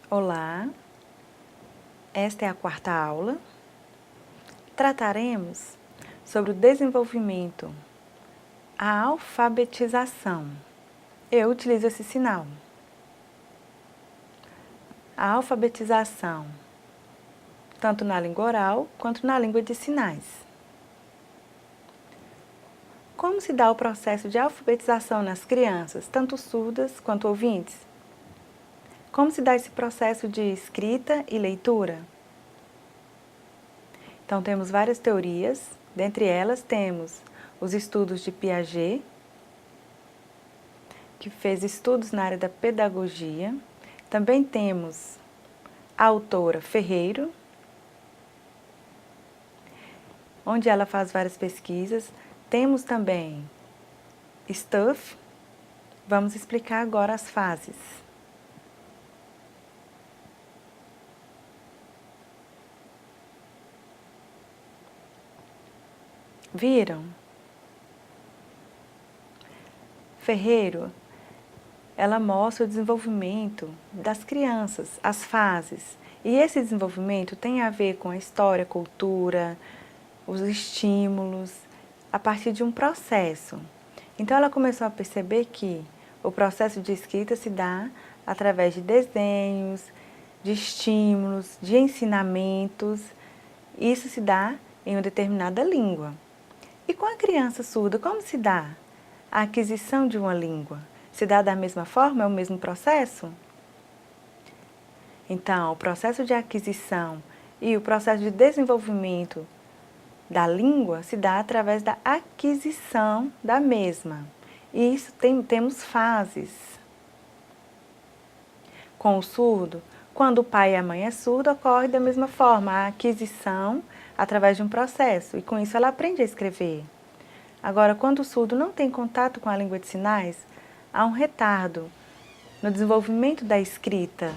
Olá, esta é a quarta aula. Trataremos sobre o desenvolvimento, a alfabetização. Eu utilizo esse sinal. A alfabetização, tanto na língua oral quanto na língua de sinais. Como se dá o processo de alfabetização nas crianças, tanto surdas quanto ouvintes? Como se dá esse processo de escrita e leitura? Então, temos várias teorias, dentre elas temos os estudos de Piaget, que fez estudos na área da pedagogia. Também temos a autora Ferreiro, onde ela faz várias pesquisas. Temos também Stuff. Vamos explicar agora as fases. Viram? Ferreiro, ela mostra o desenvolvimento das crianças, as fases. E esse desenvolvimento tem a ver com a história, a cultura, os estímulos, a partir de um processo. Então, ela começou a perceber que o processo de escrita se dá através de desenhos, de estímulos, de ensinamentos. Isso se dá em uma determinada língua. E com a criança surda, como se dá a aquisição de uma língua? Se dá da mesma forma? É o mesmo processo? Então, o processo de aquisição e o processo de desenvolvimento da língua se dá através da aquisição da mesma. E isso temos fases. Com o surdo, quando o pai e a mãe é surdo, ocorre da mesma forma a aquisição através de um processo. E com isso ela aprende a escrever. Agora, quando o surdo não tem contato com a língua de sinais, há um retardo no desenvolvimento da escrita.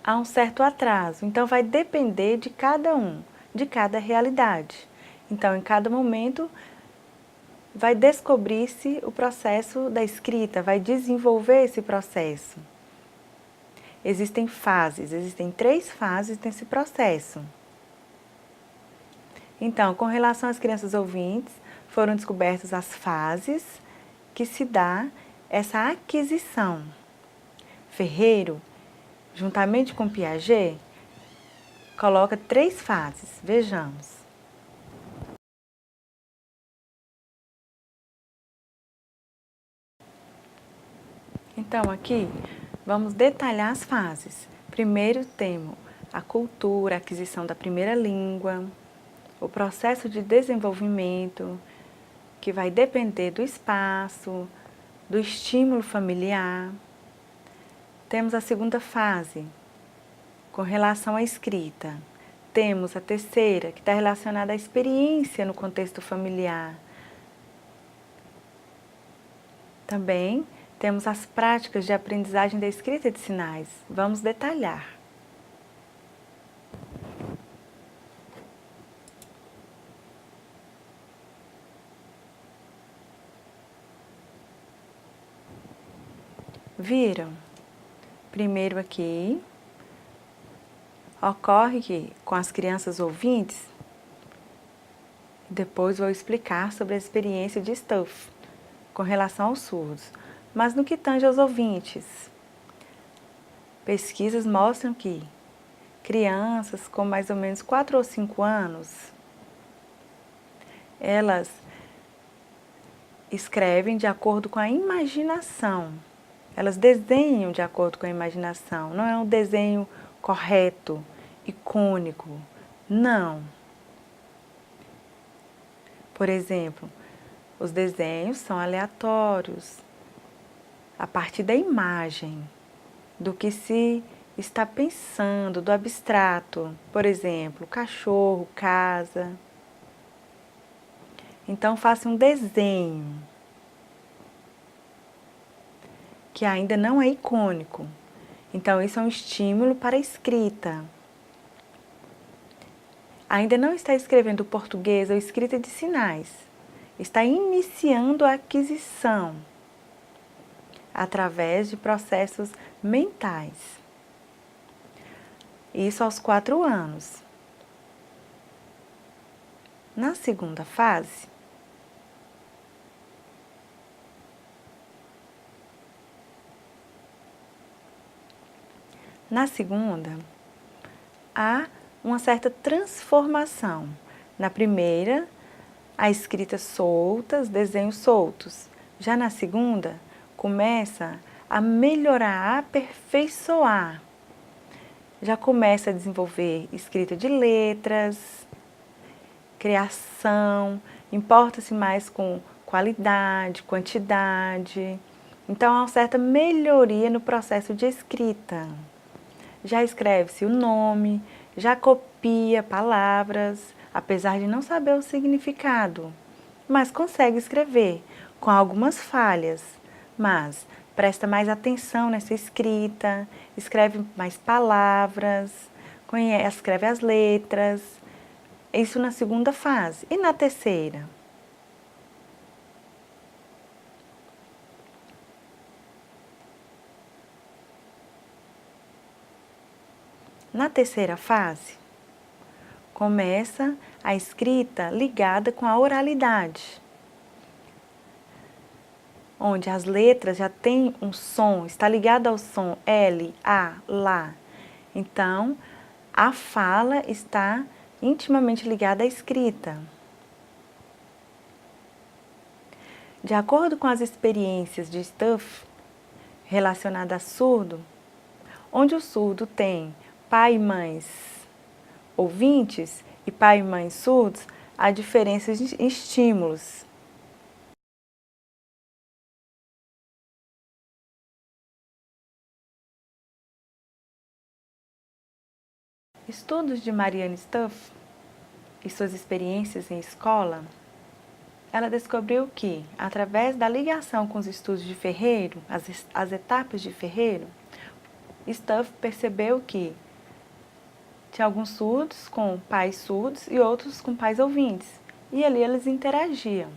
Há um certo atraso. Então, vai depender de cada um, de cada realidade. Então, em cada momento, vai descobrir-se o processo da escrita, vai desenvolver esse processo. Existem fases, existem 3 fases nesse processo. Então, com relação às crianças ouvintes, foram descobertas as fases que se dá essa aquisição. Ferreiro, juntamente com Piaget, coloca 3 fases. Vejamos. Então, aqui vamos detalhar as fases. Primeiro temos a cultura, a aquisição da primeira língua, o processo de desenvolvimento, que vai depender do espaço, do estímulo familiar. Temos a segunda fase, com relação à escrita. Temos a terceira, que está relacionada à experiência no contexto familiar. Também temos as práticas de aprendizagem da escrita de sinais. Vamos detalhar. Viram? Primeiro aqui, ocorre que com as crianças ouvintes, depois vou explicar sobre a experiência de Stuff com relação aos surdos. Mas no que tange aos ouvintes, pesquisas mostram que crianças com mais ou menos 4 ou 5 anos, elas escrevem de acordo com a imaginação. Elas desenham de acordo com a imaginação. Não é um desenho correto, icônico. Não. Por exemplo, os desenhos são aleatórios, a partir da imagem, do que se está pensando, do abstrato. Por exemplo, cachorro, casa. Então, faça um desenho que ainda não é icônico. Então, isso é um estímulo para a escrita. Ainda não está escrevendo português ou escrita de sinais. Está iniciando a aquisição através de processos mentais. Isso aos 4 anos. Na segunda fase, há uma certa transformação. Na primeira, a escrita solta, os desenhos soltos. Já na segunda, começa a melhorar, a aperfeiçoar. Já começa a desenvolver escrita de letras, criação, importa-se mais com qualidade, quantidade. Então, há uma certa melhoria no processo de escrita. Já escreve-se o nome, já copia palavras, apesar de não saber o significado, mas consegue escrever, com algumas falhas, mas presta mais atenção nessa escrita, escreve mais palavras, escreve as letras, isso na segunda fase. E na terceira? Na terceira fase, começa a escrita ligada com a oralidade, onde as letras já têm um som, está ligada ao som L, A, Lá. Então, a fala está intimamente ligada à escrita. De acordo com as experiências de Stuff relacionadas a surdo, onde o surdo tem pai e mães ouvintes e pai e mãe surdos, há diferenças em estímulos. Estudos de Marianne Stuff e suas experiências em escola, ela descobriu que, através da ligação com os estudos de Ferreiro, as etapas de Ferreiro, Stuff percebeu que tinha alguns surdos com pais surdos e outros com pais ouvintes, e ali eles interagiam.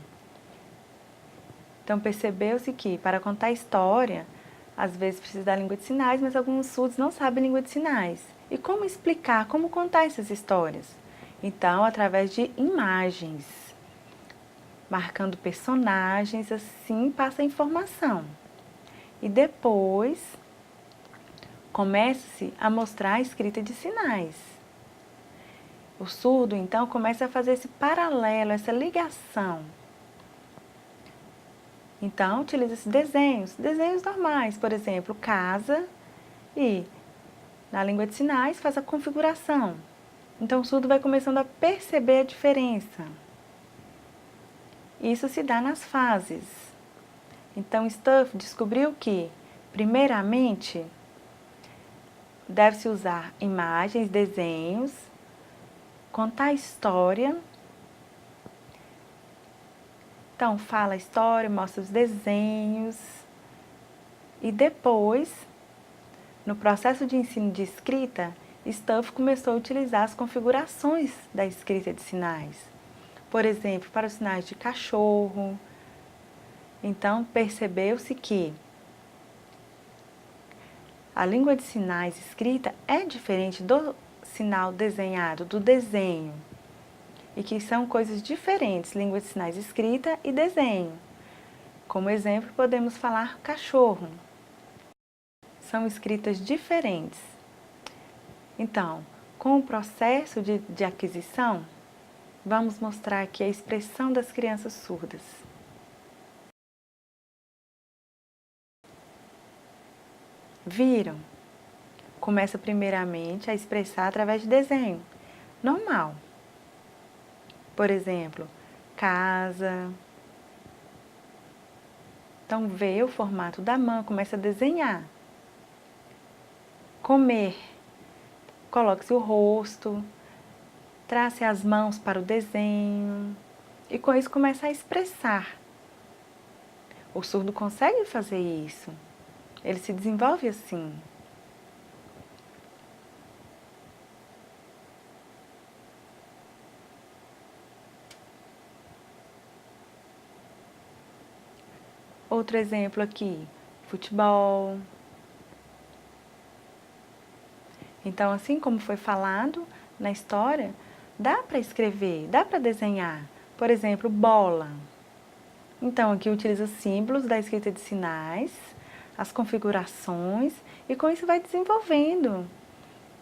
Então percebeu-se que, para contar história, às vezes precisa da língua de sinais, mas alguns surdos não sabem língua de sinais. E como explicar, como contar essas histórias? Então, através de imagens, marcando personagens, assim passa a informação. E depois, começa-se a mostrar a escrita de sinais. O surdo, então, começa a fazer esse paralelo, essa ligação. Então, utiliza-se desenhos normais, por exemplo, casa e, na língua de sinais, faz a configuração. Então, o surdo vai começando a perceber a diferença. Isso se dá nas fases. Então, Stuff descobriu que, primeiramente, deve-se usar imagens, desenhos, contar a história. Então, fala a história, mostra os desenhos. E depois, no processo de ensino de escrita, Stuff começou a utilizar as configurações da escrita de sinais. Por exemplo, para os sinais de cachorro. Então, percebeu-se que a língua de sinais escrita é diferente do sinal desenhado, do desenho. E que são coisas diferentes, língua de sinais escrita e desenho. Como exemplo, podemos falar cachorro. São escritas diferentes. Então, com o processo de aquisição, vamos mostrar aqui a expressão das crianças surdas. Viram? Começa primeiramente a expressar através de desenho, normal. Por exemplo, casa. Então, vê o formato da mão, começa a desenhar. Comer. Coloque-se o rosto, trace as mãos para o desenho e com isso começa a expressar. O surdo consegue fazer isso, ele se desenvolve assim. Outro exemplo aqui, futebol. Então, assim como foi falado na história, dá para escrever, dá para desenhar. Por exemplo, bola. Então, aqui utiliza os símbolos da escrita de sinais, as configurações, e com isso vai desenvolvendo.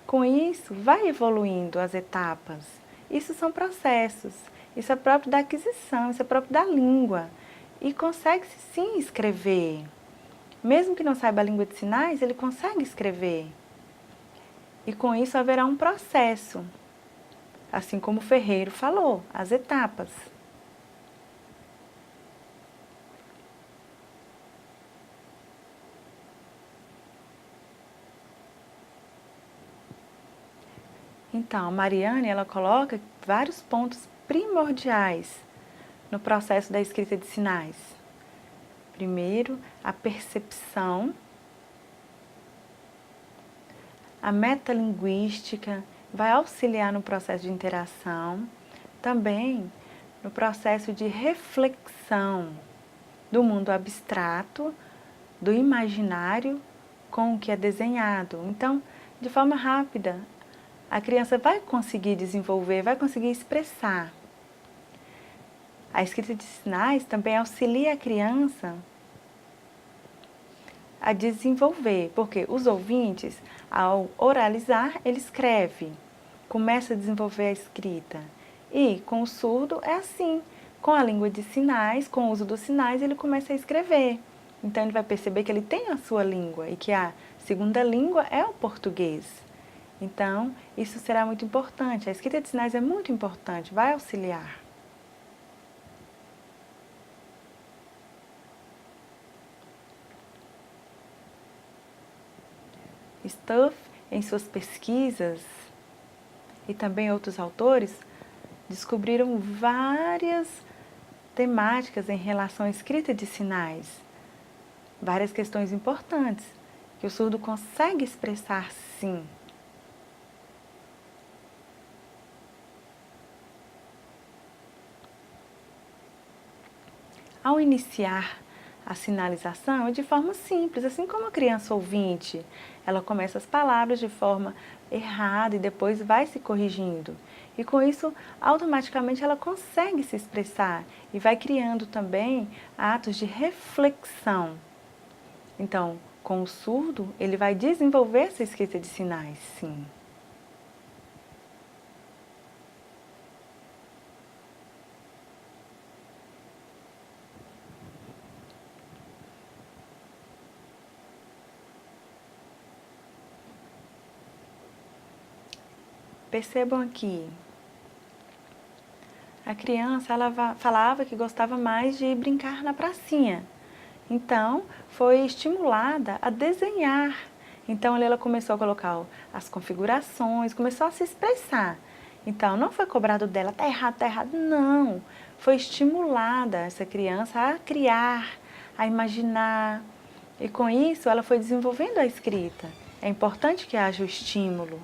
Com isso, vai evoluindo as etapas. Isso são processos. Isso é próprio da aquisição, isso é próprio da língua. E consegue-se sim escrever. Mesmo que não saiba a língua de sinais, ele consegue escrever. E com isso haverá um processo. Assim como o Ferreiro falou, as etapas. Então, a Mariane, ela coloca vários pontos primordiais no processo da escrita de sinais. Primeiro, a percepção, a metalinguística vai auxiliar no processo de interação, também no processo de reflexão do mundo abstrato, do imaginário com o que é desenhado. Então, de forma rápida, a criança vai conseguir desenvolver, vai conseguir expressar. A escrita de sinais também auxilia a criança a desenvolver, porque os ouvintes, ao oralizar, ele escreve, começa a desenvolver a escrita. E com o surdo é assim, com a língua de sinais, com o uso dos sinais, ele começa a escrever. Então ele vai perceber que ele tem a sua língua e que a segunda língua é o português. Então, isso será muito importante. A escrita de sinais é muito importante, vai auxiliar. Stuff, em suas pesquisas, e também outros autores, descobriram várias temáticas em relação à escrita de sinais. Várias questões importantes que o surdo consegue expressar sim. Ao iniciar a sinalização é de forma simples, assim como a criança ouvinte. Ela começa as palavras de forma errada e depois vai se corrigindo. E com isso, automaticamente ela consegue se expressar e vai criando também atos de reflexão. Então, com o surdo, ele vai desenvolver essa escrita de sinais, sim. Percebam aqui, a criança ela falava que gostava mais de brincar na pracinha. Então, foi estimulada a desenhar. Então, ali ela começou a colocar as configurações, começou a se expressar. Então, não foi cobrado dela, tá errado, não. Foi estimulada essa criança a criar, a imaginar. E com isso, ela foi desenvolvendo a escrita. É importante que haja o estímulo.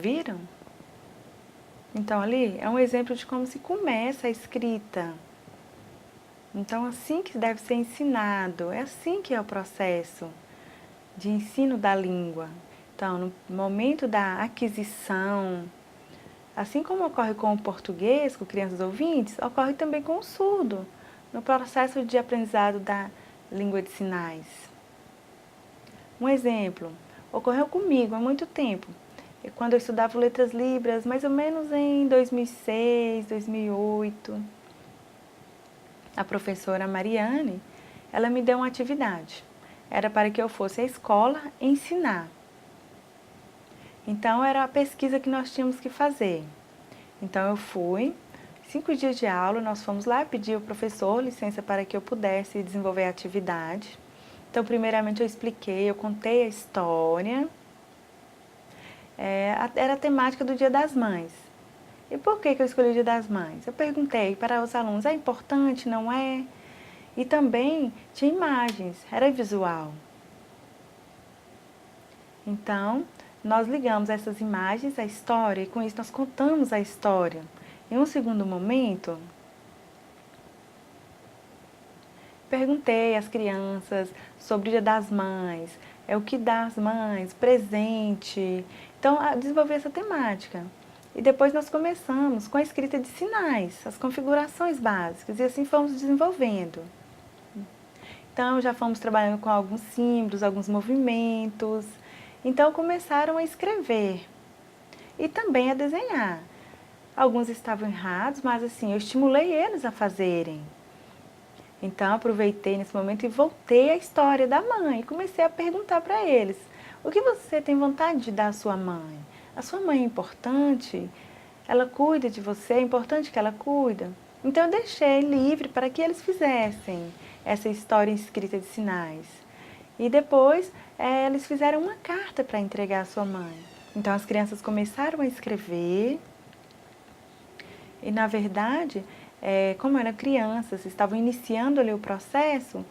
Viram? Então, ali é um exemplo de como se começa a escrita. Então, assim que deve ser ensinado, é assim que é o processo de ensino da língua. Então, no momento da aquisição, assim como ocorre com o português, com crianças ouvintes, ocorre também com o surdo, no processo de aprendizado da língua de sinais. Um exemplo, ocorreu comigo há muito tempo. Quando eu estudava letras libras, mais ou menos em 2006, 2008, a professora Mariane, ela me deu uma atividade. Era para que eu fosse à escola ensinar. Então, era a pesquisa que nós tínhamos que fazer. Então, eu fui, 5 dias de aula, nós fomos lá pedir ao professor licença para que eu pudesse desenvolver a atividade. Então, primeiramente, eu expliquei, eu contei a história. Era a temática do Dia das Mães. E por que eu escolhi o Dia das Mães? Eu perguntei para os alunos, é importante, não é? E também tinha imagens, era visual. Então, nós ligamos essas imagens à história e com isso nós contamos a história. Em um segundo momento, perguntei às crianças sobre o Dia das Mães, o que dá às mães, presente. Então, desenvolvi essa temática. E depois nós começamos com a escrita de sinais, as configurações básicas, e assim fomos desenvolvendo. Então, já fomos trabalhando com alguns símbolos, alguns movimentos. Então, começaram a escrever e também a desenhar. Alguns estavam errados, mas assim, eu estimulei eles a fazerem. Então, aproveitei nesse momento e voltei à história da mãe. Comecei a perguntar para eles, o que você tem vontade de dar à sua mãe? A sua mãe é importante? Ela cuida de você? É importante que ela cuida? Então, eu deixei livre para que eles fizessem essa história escrita de sinais. E depois, eles fizeram uma carta para entregar à sua mãe. Então, as crianças começaram a escrever. E, na verdade, como eram crianças, estavam iniciando ali o processo,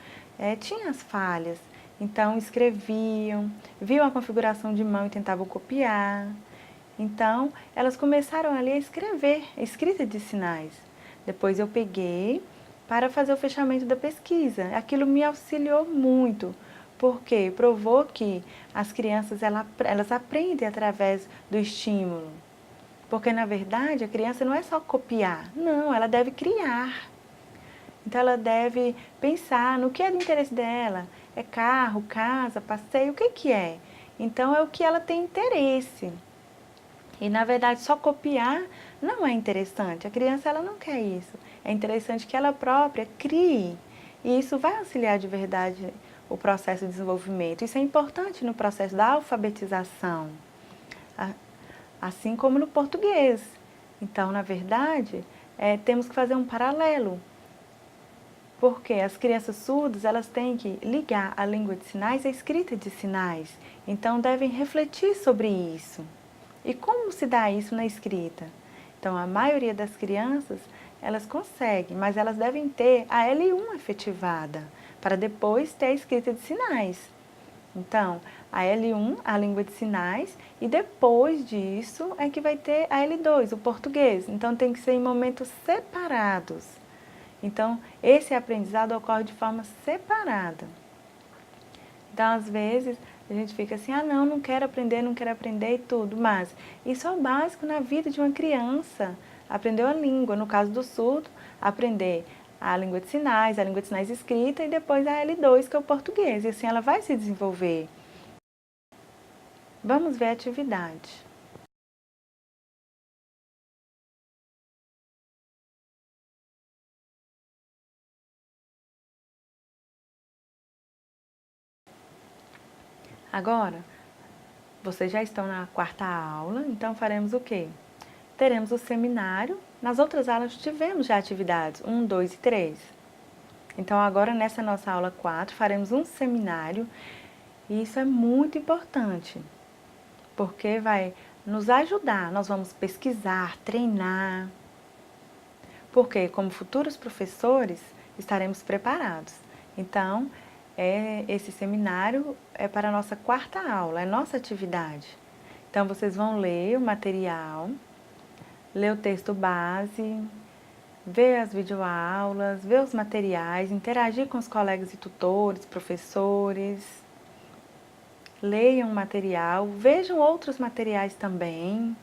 tinha as falhas. Então, escreviam, viam a configuração de mão e tentavam copiar. Então, elas começaram ali a escrever, a escrita de sinais. Depois eu peguei para fazer o fechamento da pesquisa. Aquilo me auxiliou muito, porque provou que as crianças elas aprendem através do estímulo. Porque, na verdade, a criança não é só copiar, não, ela deve criar. Então, ela deve pensar no que é do interesse dela. É carro, casa, passeio, o que que é? Então, é o que ela tem interesse. E, na verdade, só copiar não é interessante. A criança, ela não quer isso. É interessante que ela própria crie. E isso vai auxiliar de verdade o processo de desenvolvimento. Isso é importante no processo da alfabetização, assim como no português. Então, na verdade, temos que fazer um paralelo, porque as crianças surdas, elas têm que ligar a língua de sinais à escrita de sinais. Então, devem refletir sobre isso. E como se dá isso na escrita? Então, a maioria das crianças, elas conseguem, mas elas devem ter a L1 efetivada, para depois ter a escrita de sinais. Então, a L1, a língua de sinais, e depois disso é que vai ter a L2, o português. Então, tem que ser em momentos separados. Então, esse aprendizado ocorre de forma separada. Então, às vezes, a gente fica assim, não quero aprender e tudo. Mas isso é o básico na vida de uma criança. Aprendeu a língua, no caso do surdo, aprender a língua de sinais escrita e depois a L2, que é o português. E assim ela vai se desenvolver. Vamos ver a atividade. Agora, vocês já estão na quarta aula, então faremos o quê? Teremos o seminário. Nas outras aulas tivemos já atividades 1, 2 e 3. Então, agora nessa nossa aula 4, faremos um seminário. E isso é muito importante, porque vai nos ajudar. Nós vamos pesquisar, treinar. Porque, como futuros professores, estaremos preparados. Então, esse seminário é para a nossa quarta aula, é nossa atividade. Então, vocês vão ler o material, ler o texto base, ver as videoaulas, ver os materiais, interagir com os colegas e tutores, professores. Leiam o material, vejam outros materiais também.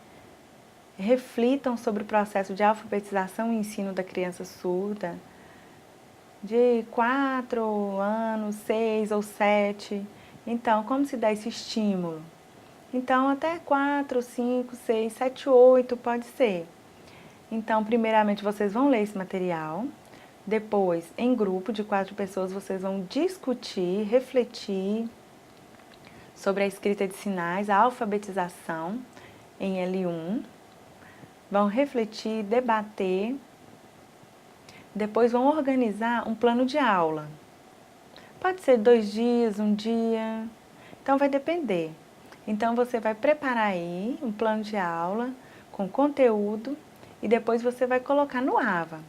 Reflitam sobre o processo de alfabetização e ensino da criança surda, de 4 anos, 6 ou 7. Então, como se dá esse estímulo? Então, até 4, 5, 6, 7, 8 pode ser. Então, primeiramente, vocês vão ler esse material. Depois, em grupo de 4 pessoas, vocês vão discutir, refletir sobre a escrita de sinais, a alfabetização em L1. Vão refletir, debater. Depois vão organizar um plano de aula. Pode ser 2 dias, 1 dia. Então, vai depender. Então, você vai preparar aí um plano de aula com conteúdo e depois você vai colocar no AVA.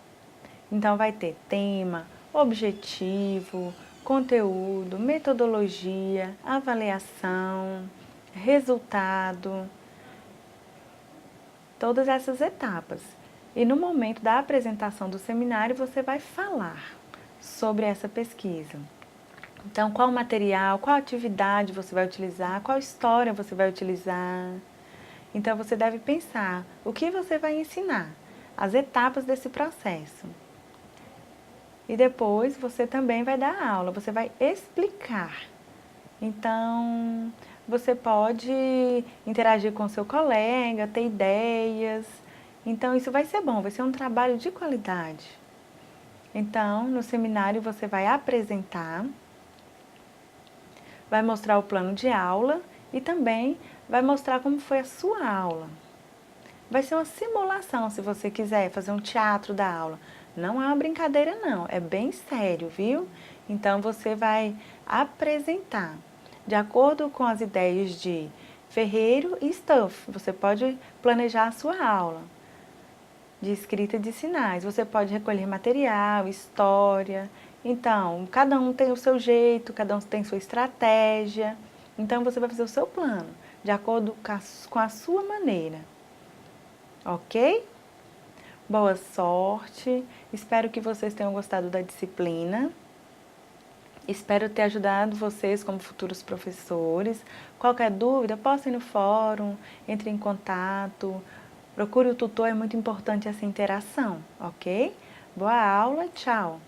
Então, vai ter tema, objetivo, conteúdo, metodologia, avaliação, resultado, todas essas etapas. E no momento da apresentação do seminário, você vai falar sobre essa pesquisa. Então, qual material, qual atividade você vai utilizar, qual história você vai utilizar. Então, você deve pensar o que você vai ensinar, as etapas desse processo. E depois você também vai dar aula, você vai explicar. Então, você pode interagir com seu colega, ter ideias. Então, isso vai ser bom, vai ser um trabalho de qualidade. Então, no seminário você vai apresentar, vai mostrar o plano de aula e também vai mostrar como foi a sua aula. Vai ser uma simulação, se você quiser fazer um teatro da aula. Não é uma brincadeira não, é bem sério, viu? Então, você vai apresentar, de acordo com as ideias de Ferreiro e Stuff. Você pode planejar a sua aula de escrita de sinais. Você pode recolher material, história. Então, cada um tem o seu jeito, cada um tem sua estratégia. Então, você vai fazer o seu plano, de acordo com a sua maneira. Ok? Boa sorte. Espero que vocês tenham gostado da disciplina. Espero ter ajudado vocês como futuros professores. Qualquer dúvida, posta ir no fórum, entre em contato. Procure o tutor, é muito importante essa interação, ok? Boa aula, tchau!